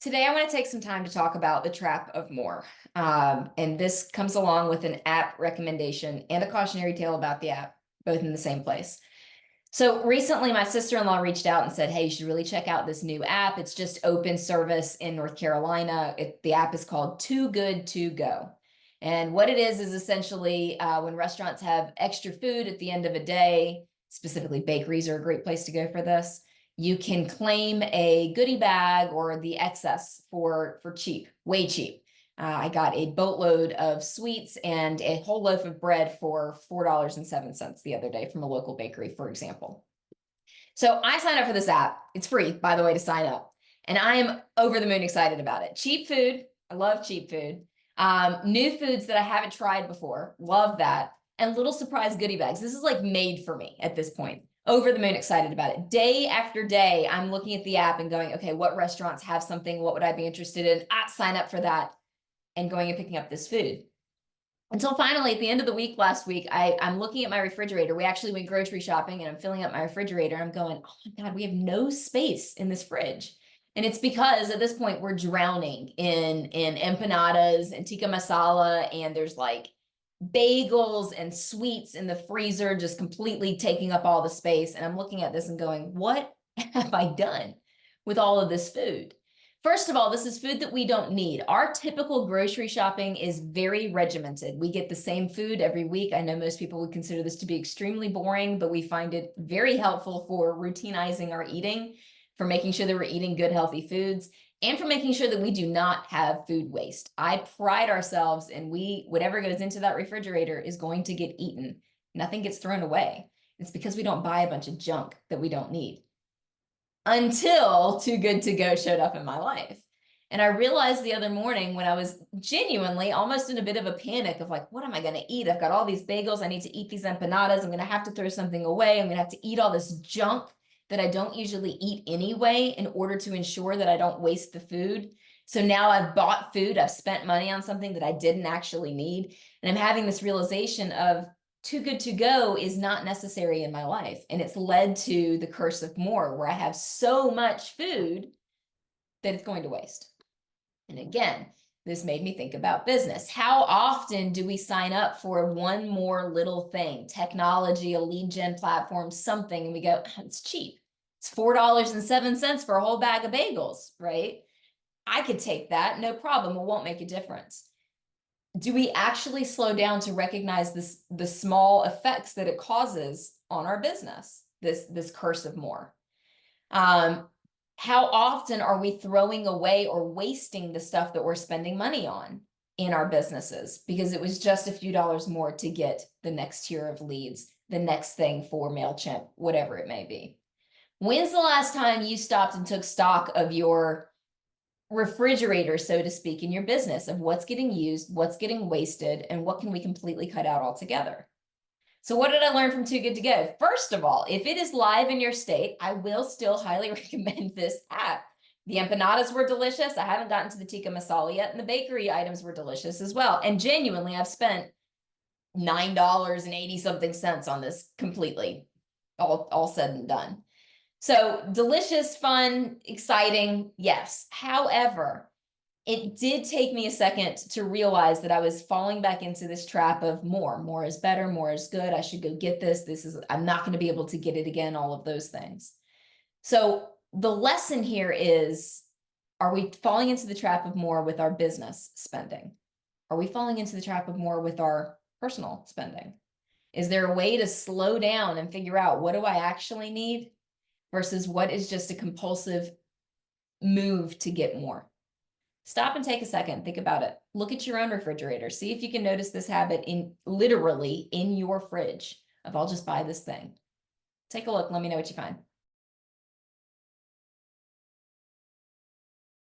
Today, I want to take some time to talk about the trap of more. And this comes along with an app recommendation and a cautionary tale about the app, both in the same place. So recently, my sister-in-law reached out and said, "Hey, you should really check out this new app. It's just open service in North Carolina. The app is called Too Good To Go. And what it is essentially when restaurants have extra food at the end of a day, specifically bakeries are a great place to go for this. You can claim a goodie bag or the excess for cheap, way cheap. I got a boatload of sweets and a whole loaf of bread for $4.07 the other day from a local bakery, for example. So I signed up for this app. It's free, by the way, to sign up. And I am over the moon excited about it. Cheap food. I love cheap food. New foods that I haven't tried before. Love that. And little surprise goodie bags. This is like made for me at this point. Over the moon excited about it. Day after day, I'm looking at the app and going, okay, what restaurants have something? What would I be interested in? Sign up for that, and going and picking up this food. Until finally, at the end of the week last week, I'm looking at my refrigerator. We actually went grocery shopping and I'm filling up my refrigerator. I'm going, oh my God, we have no space in this fridge. And it's because at this point we're drowning in empanadas and tikka masala, and there's like bagels and sweets in the freezer, just completely taking up all the space. And I'm looking at this and going, what have I done with all of this food? First of all, this is food that we don't need. Our typical grocery shopping is very regimented. We get the same food every week. I know most people would consider this to be extremely boring, but we find it very helpful for routinizing our eating, for making sure that we're eating good, healthy foods, and for making sure that we do not have food waste. I pride ourselves in whatever goes into that refrigerator is going to get eaten. Nothing gets thrown away. It's because we don't buy a bunch of junk that we don't need. Until Too Good To Go showed up in my life. And I realized the other morning when I was genuinely almost in a bit of a panic of like, what am I going to eat? I've got all these bagels. I need to eat these empanadas. I'm going to have to throw something away. I'm going to have to eat all this junk that I don't usually eat anyway in order to ensure that I don't waste the food. So now I've bought food. I've spent money on something that I didn't actually need. And I'm having this realization of Too Good To Go is not necessary in my life. And it's led to the curse of more, where I have so much food that it's going to waste. And again, this made me think about business. How often do we sign up for one more little thing, technology, a lead gen platform, something, and we go, it's cheap. It's $4.07 for a whole bag of bagels, right? I could take that, no problem. It won't make a difference. Do we actually slow down to recognize the small effects that it causes on our business, this curse of more? How often are we throwing away or wasting the stuff that we're spending money on in our businesses because it was just a few dollars more to get the next tier of leads, the next thing for MailChimp, whatever it may be? When's the last time you stopped and took stock of your refrigerator, so to speak, in your business, of what's getting used, what's getting wasted, and what can we completely cut out altogether? So what did I learn from Too Good To Go? First of all, if it is live in your state, I will still highly recommend this app. The empanadas were delicious. I haven't gotten to the tikka masala yet, and the bakery items were delicious as well. And genuinely, I've spent $9.80 something cents on this completely, all said and done. So delicious, fun, exciting, yes. However, it did take me a second to realize that I was falling back into this trap of more. More is better, more is good. I should go get this. I'm not going to be able to get it again, all of those things. So the lesson here is, are we falling into the trap of more with our business spending? Are we falling into the trap of more with our personal spending? Is there a way to slow down and figure out, what do I actually need versus what is just a compulsive move to get more? Stop and take a second, think about it. Look at your own refrigerator. See if you can notice this habit literally in your fridge of, I'll just buy this thing. Take a look. Let me know what you find.